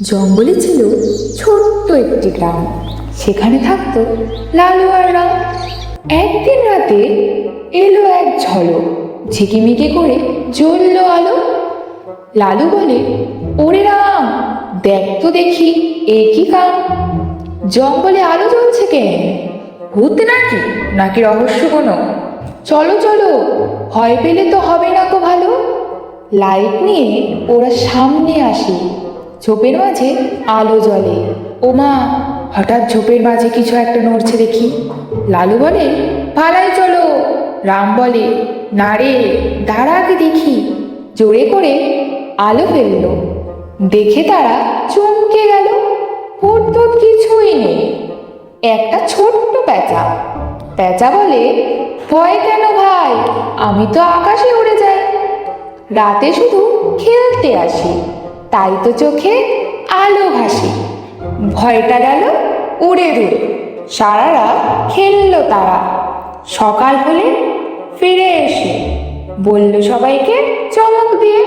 জঙ্গলে ছিল ছোট্ট একটি গ্রাম। সেখানে থাকতো লালু আর রাম। একদিন রাতে এলো এক ঝলক, ঝিকিমিকি করে জ্বলল আলো। লালু বলে, ওরে রাম, দেখ তো দেখি এ কি কাম। জঙ্গলে আলো জ্বলছে কেন? ভূত নাকি নাকি রহস্য কোনো? চলো চলো, ভয় পেলে তো হবে না কো ভালো। লাইট নিয়ে ওরা সামনে আসে। ঝোপের মাঝে আলো জ্বলে। ও মা, হঠাৎ ঝোপের মাঝে কিছু একটা নড়ছে দেখি। লালু বলে, পালাই চলো। রাম বলে, না রে, দাঁড়া আগে দেখি। জোরে করে আলো ফেললো। দেখে তারা চমকে গেল। ভূত টুত কিছুই নেই, একটা ছোট্ট প্যাঁচা। প্যাঁচা বলে, ভয় কেন ভাই, আমি তো আকাশে উড়ে যাই। রাতে শুধু খেলতে আসি, তাই তো চোখে আলো ভাসি। ভয়টা গেল উড়ে দূরে, সারা রাত খেললো তারা। সকাল হলে ফিরে এসে বলল সবাইকে চমক দিয়ে,